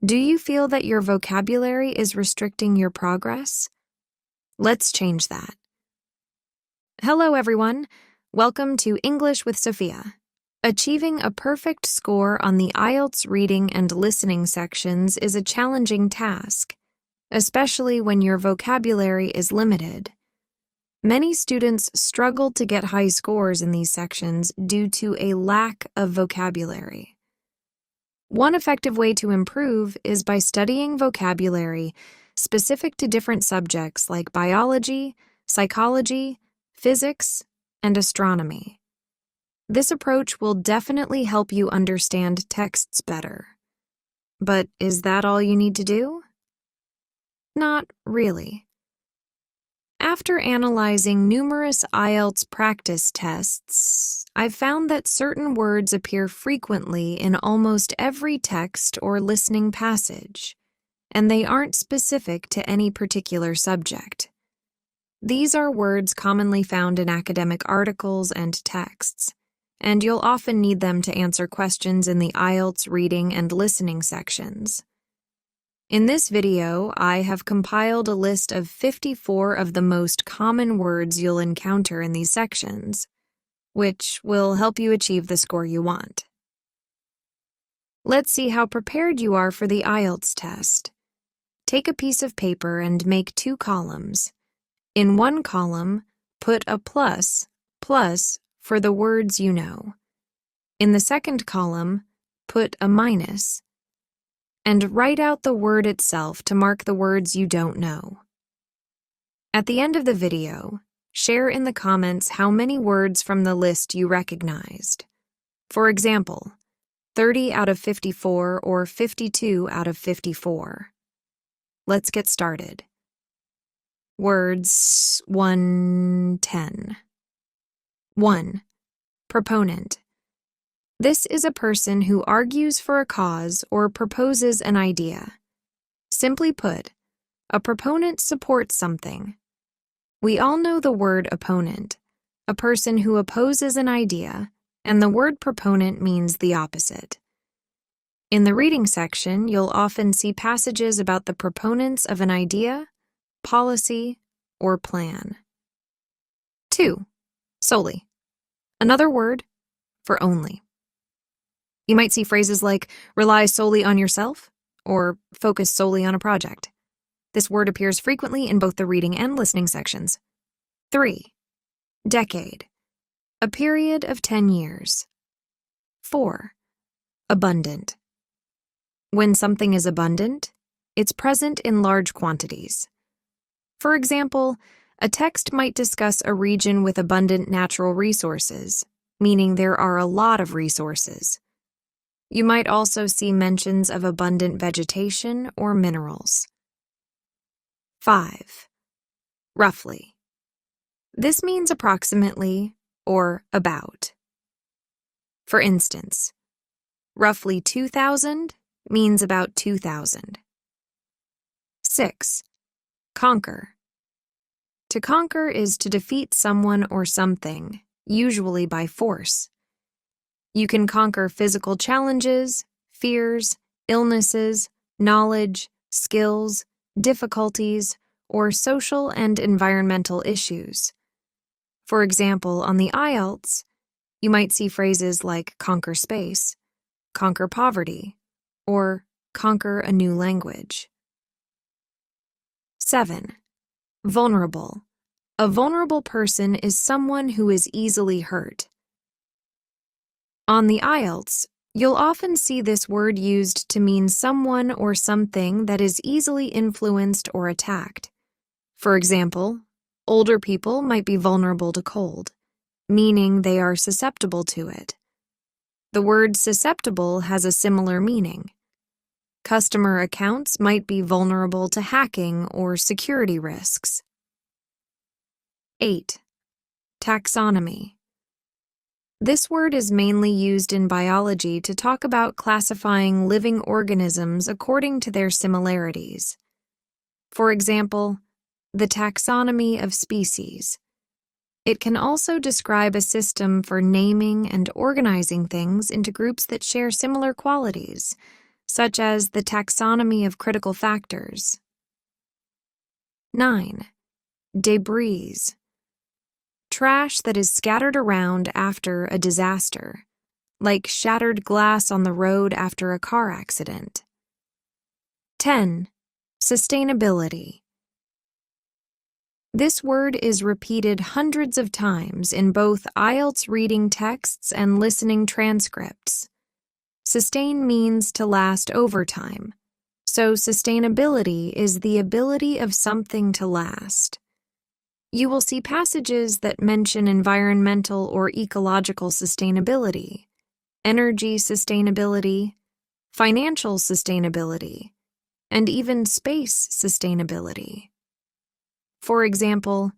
Do you feel that your vocabulary is restricting your progress? Let's change that. Hello, everyone. Welcome to English with Sophia. Achieving a perfect score on the IELTS reading and listening sections is a challenging task, especially when your vocabulary is limited. Many students struggle to get high scores in these sections due to a lack of vocabulary. One effective way to improve is by studying vocabulary specific to different subjects like biology, psychology, physics, and astronomy. This approach will definitely help you understand texts better. But is that all you need to do? Not really. After analyzing numerous IELTS practice tests, I've found that certain words appear frequently in almost every text or listening passage, and they aren't specific to any particular subject. These are words commonly found in academic articles and texts, and you'll often need them to answer questions in the IELTS reading and listening sections. In this video, I have compiled a list of 54 of the most common words you'll encounter in these sections, which will help you achieve the score you want. Let's see how prepared you are for the IELTS test. Take a piece of paper and make 2 columns. In one column, put a plus for the words you know. In the second column, put a minus, and write out the word itself to mark the words you don't know. At the end of the video, share in the comments how many words from the list you recognized. For example, 30 out of 54 or 52 out of 54. Let's get started. Words 110. 1. Proponent. This is a person who argues for a cause or proposes an idea. Simply put, a proponent supports something. We all know the word opponent, a person who opposes an idea, and the word proponent means the opposite. In the reading section, you'll often see passages about the proponents of an idea, policy, or plan. 2. Solely. Another word for only. You might see phrases like rely solely on yourself or focus solely on a project. This word appears frequently in both the reading and listening sections. 3. Decade. A period of 10 years. 4. Abundant. When something is abundant, it's present in large quantities. For example, a text might discuss a region with abundant natural resources, meaning there are a lot of resources. You might also see mentions of abundant vegetation or minerals. 5. Roughly. This means approximately or about. For instance, roughly 2,000 means about 2,000. 6. Conquer. To conquer is to defeat someone or something, usually by force. You can conquer physical challenges, fears, illnesses, knowledge, skills, difficulties, or social and environmental issues. For example, on the IELTS, you might see phrases like conquer space, conquer poverty, or conquer a new language. 7. Vulnerable. A vulnerable person is someone who is easily hurt. On the IELTS, you'll often see this word used to mean someone or something that is easily influenced or attacked. For example, older people might be vulnerable to cold, meaning they are susceptible to it. The word susceptible has a similar meaning. Customer accounts might be vulnerable to hacking or security risks. 8. Taxonomy. This word is mainly used in biology to talk about classifying living organisms according to their similarities. For example, the taxonomy of species. It can also describe a system for naming and organizing things into groups that share similar qualities, such as the taxonomy of critical factors. 9. Debris. Trash that is scattered around after a disaster, like shattered glass on the road after a car accident. 10. Sustainability. This word is repeated hundreds of times in both IELTS reading texts and listening transcripts. Sustain means to last over time, so sustainability is the ability of something to last. You will see passages that mention environmental or ecological sustainability, energy sustainability, financial sustainability, and even space sustainability. For example,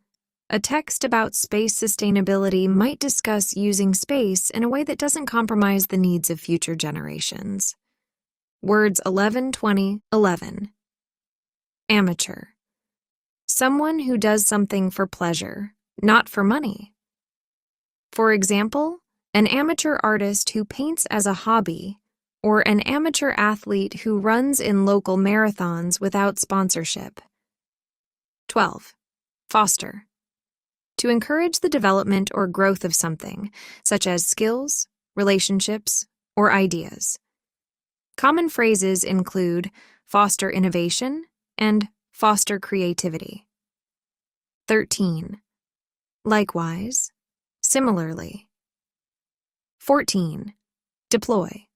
a text about space sustainability might discuss using space in a way that doesn't compromise the needs of future generations. Words 11, 20, 11. Amateur. Someone who does something for pleasure, not for money. For example, an amateur artist who paints as a hobby, or an amateur athlete who runs in local marathons without sponsorship. 12. Foster. To encourage the development or growth of something, such as skills, relationships, or ideas. Common phrases include foster innovation and foster creativity. 13. Likewise, similarly. 14. Deploy.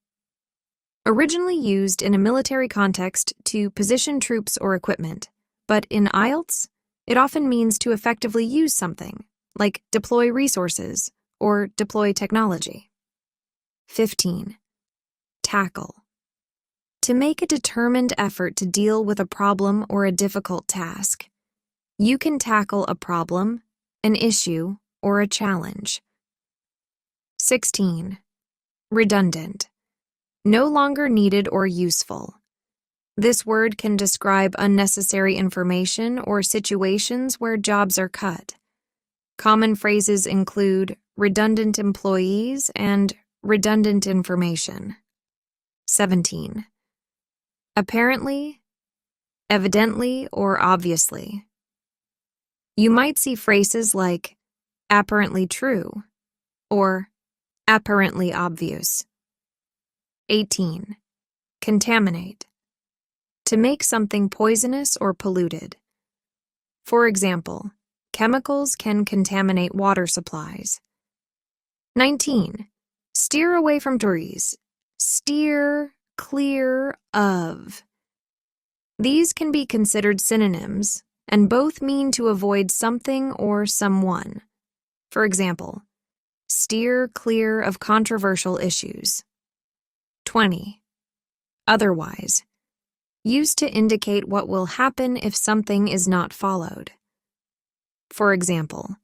Originally used in a military context to position troops or equipment, but in IELTS, it often means to effectively use something, like deploy resources or deploy technology. 15. Tackle. To make a determined effort to deal with a problem or a difficult task. You can tackle a problem, an issue, or a challenge. 16. Redundant. No longer needed or useful. This word can describe unnecessary information or situations where jobs are cut. Common phrases include redundant employees and redundant information. 17. Apparently, evidently, or obviously. You might see phrases like apparently true or apparently obvious. 18. Contaminate. To make something poisonous or polluted. For example, chemicals can contaminate water supplies. 19. Steer away from trees. Steer clear of. These can be considered synonyms, and both mean to avoid something or someone. For example, steer clear of controversial issues. 20. Otherwise. Used to indicate what will happen if something is not followed. For example,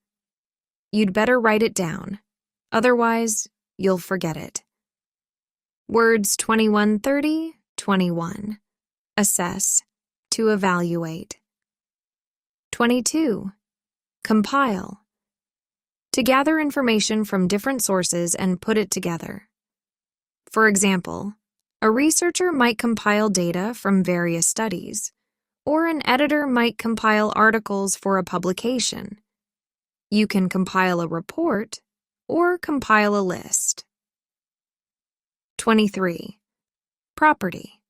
you'd better write it down, otherwise you'll forget it. Words 21, 30, 21. Assess, to evaluate. 22. Compile. To gather information from different sources and put it together. For example, a researcher might compile data from various studies, or an editor might compile articles for a publication. You can compile a report or compile a list. 23. Property.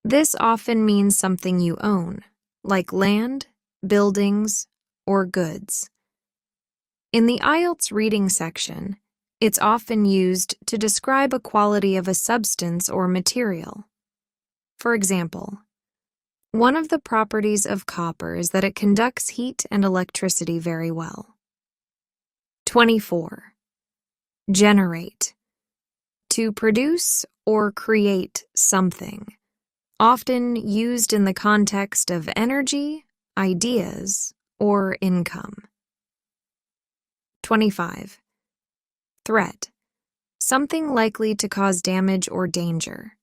This often means something you own, like land, buildings, or goods. In the IELTS reading section, it's often used to describe a quality of a substance or material. For example, one of the properties of copper is that it conducts heat and electricity very well. 24. Generate. To produce or create something, often used in the context of energy, ideas, or income. 25. Threat. Something likely to cause damage or danger.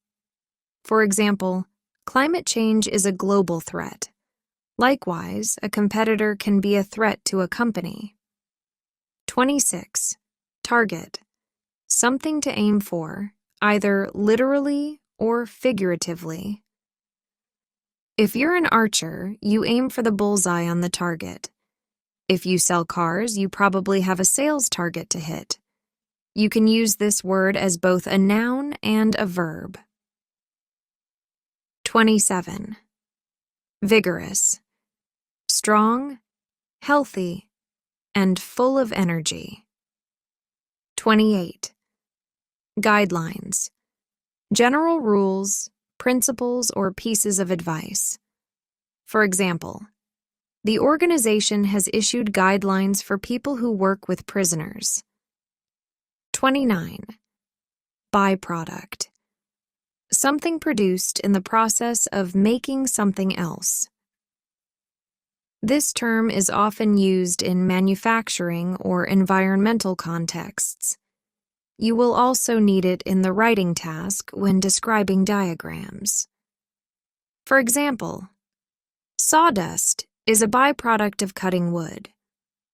For example, climate change is a global threat. Likewise, a competitor can be a threat to a company. 26. Target. Something to aim for, either literally or figuratively. If you're an archer, you aim for the bullseye on the target. If you sell cars, you probably have a sales target to hit. You can use this word as both a noun and a verb. 27. Vigorous. Strong, healthy, and full of energy. 28. Guidelines. General rules, principles, or pieces of advice. For example, the organization has issued guidelines for people who work with prisoners. 29. Byproduct. Something produced in the process of making something else. This term is often used in manufacturing or environmental contexts. You will also need it in the writing task when describing diagrams. For example, sawdust is a byproduct of cutting wood,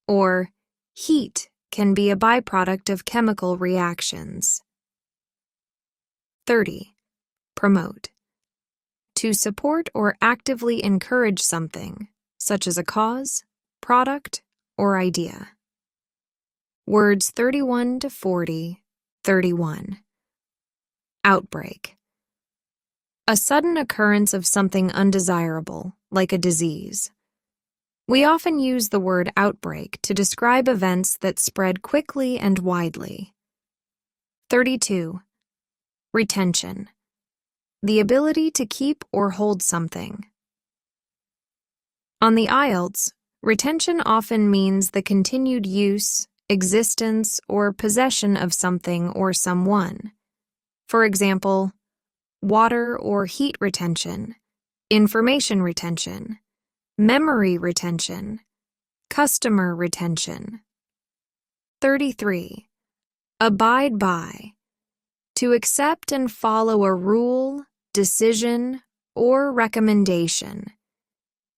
or heat can be a byproduct of chemical reactions. 30. Promote. To support or actively encourage something, such as a cause, product, or idea. Words 31 to 40. 31. Outbreak. A sudden occurrence of something undesirable, like a disease. We often use the word outbreak to describe events that spread quickly and widely. 32. Retention. The ability to keep or hold something. On the IELTS, retention often means the continued use, existence, or possession of something or someone. For example, water or heat retention, information retention, memory retention, customer retention. 33. Abide by. To accept and follow a rule, decision, or recommendation.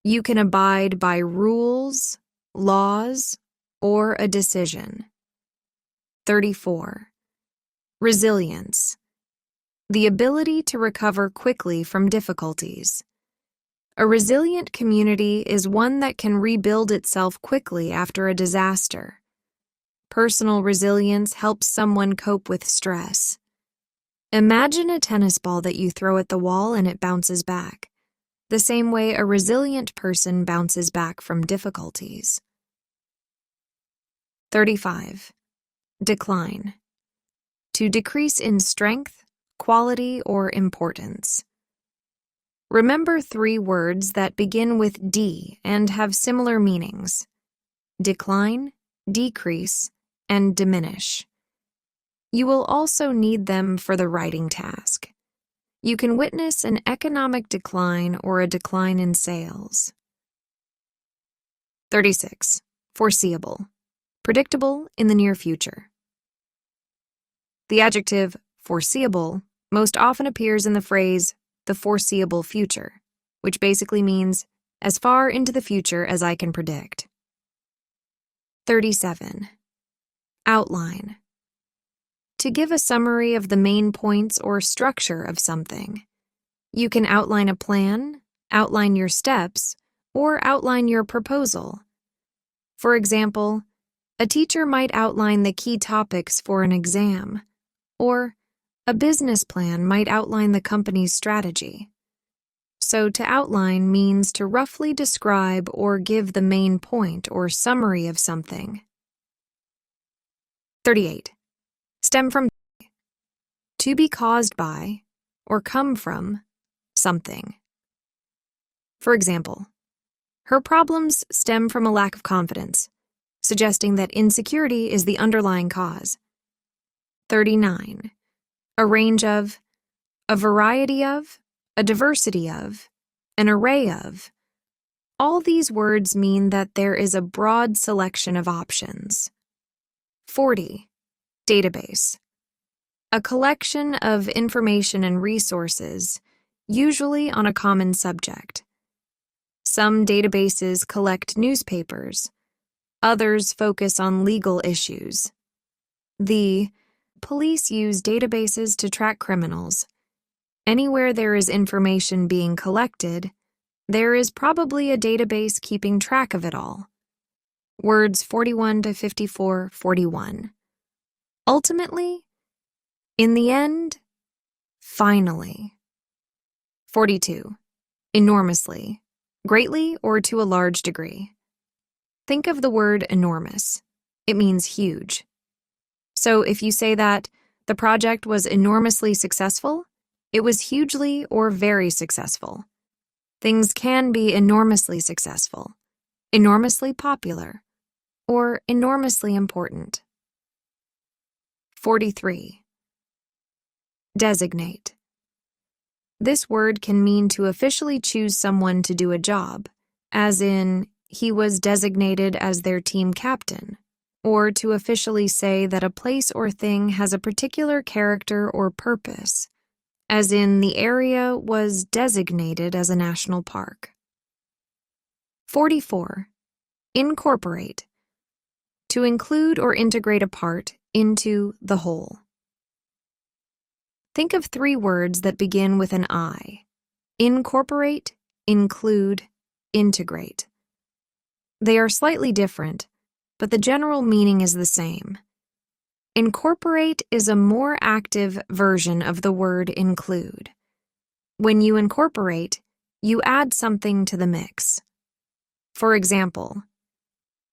You can abide by rules, laws, or a decision. 34. Resilience. The ability to recover quickly from difficulties. A resilient community is one that can rebuild itself quickly after a disaster. Personal resilience helps someone cope with stress. Imagine a tennis ball that you throw at the wall and it bounces back, the same way a resilient person bounces back from difficulties. 35. Decline. To decrease in strength, quality, or importance. Remember 3 words that begin with D and have similar meanings: decline, decrease, and diminish. You will also need them for the writing task. You can witness an economic decline or a decline in sales. 36. Foreseeable. Predictable in the near future. The adjective foreseeable most often appears in the phrase the foreseeable future, which basically means as far into the future as I can predict. 37. Outline. To give a summary of the main points or structure of something. You can outline a plan, outline your steps, or outline your proposal. For example, a teacher might outline the key topics for an exam, or a business plan might outline the company's strategy. So to outline means to roughly describe or give the main point or summary of something. 38. Stem from. To be caused by, or come from, something. For example, her problems stem from a lack of confidence, suggesting that insecurity is the underlying cause. 39. A range of, a variety of, a diversity of, an array of. All these words mean that there is a broad selection of options. 40. Database. A collection of information and resources, usually on a common subject. Some databases collect newspapers. Others focus on legal issues. The police use databases to track criminals. Anywhere there is information being collected, there is probably a database keeping track of it all. Words 41 to 54, 41. Ultimately, in the end, finally. 42. Enormously, greatly or to a large degree. Think of the word enormous. It means huge. So if you say that the project was enormously successful, it was hugely or very successful. Things can be enormously successful, enormously popular, or enormously important. 43. Designate. This word can mean to officially choose someone to do a job, as in, he was designated as their team captain, or to officially say that a place or thing has a particular character or purpose, as in, the area was designated as a national park. 44. Incorporate. To include or integrate a part into the whole. Think of 3 words that begin with an I. Incorporate, include, integrate. They are slightly different, but the general meaning is the same. Incorporate is a more active version of the word include. When you incorporate, you add something to the mix. For example,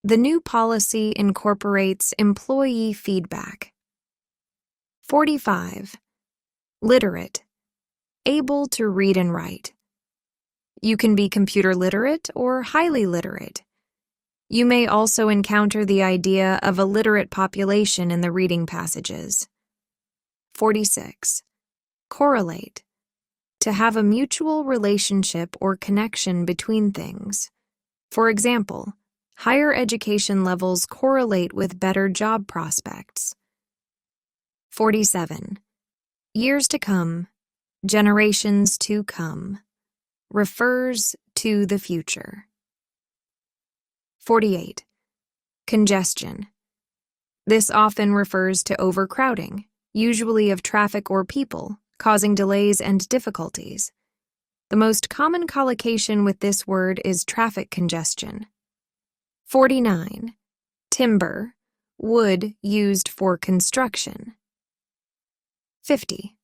the new policy incorporates employee feedback. 45. Literate. Able to read and write. You can be computer literate or highly literate. You may also encounter the idea of a literate population in the reading passages. 46. Correlate. To have a mutual relationship or connection between things. For example, higher education levels correlate with better job prospects. 47. Years to come, generations to come. Refers to the future. 48. Congestion. This often refers to overcrowding, usually of traffic or people, causing delays and difficulties. The most common collocation with this word is traffic congestion. 49. Timber, wood used for construction. 50.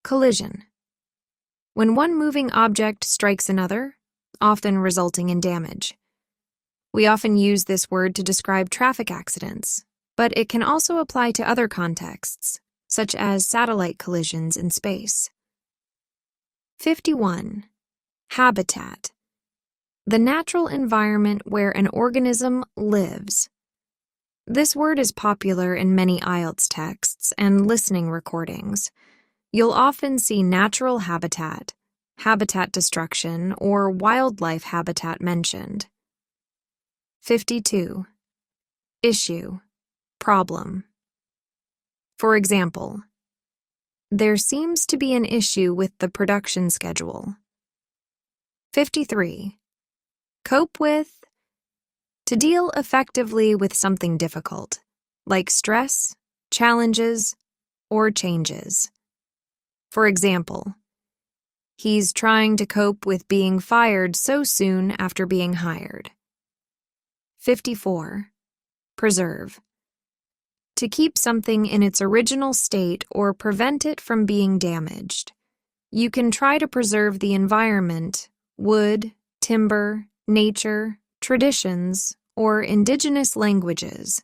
Collision. When one moving object strikes another, often resulting in damage. We often use this word to describe traffic accidents, but it can also apply to other contexts, such as satellite collisions in space. 51. Habitat. The natural environment where an organism lives. This word is popular in many IELTS texts and listening recordings. You'll often see natural habitat, habitat destruction, or wildlife habitat mentioned. 52. Issue, problem. For example, there seems to be an issue with the production schedule. 53. Cope with, to deal effectively with something difficult, like stress, challenges, or changes. For example, he's trying to cope with being fired so soon after being hired. 54. Preserve. To keep something in its original state or prevent it from being damaged. You can try to preserve the environment, wood, timber, nature, traditions, or indigenous languages.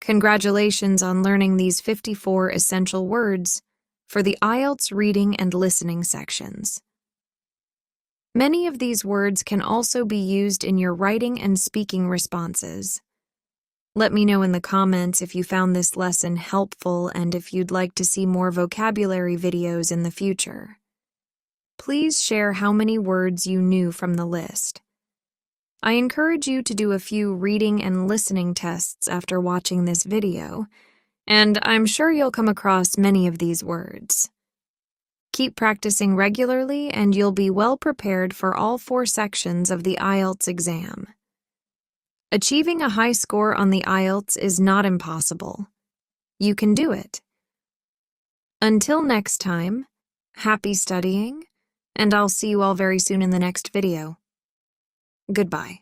Congratulations on learning these 54 essential words for the IELTS reading and listening sections. Many of these words can also be used in your writing and speaking responses. Let me know in the comments if you found this lesson helpful and if you'd like to see more vocabulary videos in the future. Please share how many words you knew from the list. I encourage you to do a few reading and listening tests after watching this video, and I'm sure you'll come across many of these words. Keep practicing regularly and you'll be well prepared for all 4 sections of the IELTS exam. Achieving a high score on the IELTS is not impossible. You can do it. Until next time, Happy studying, and I'll see you all very soon in the next video. Goodbye.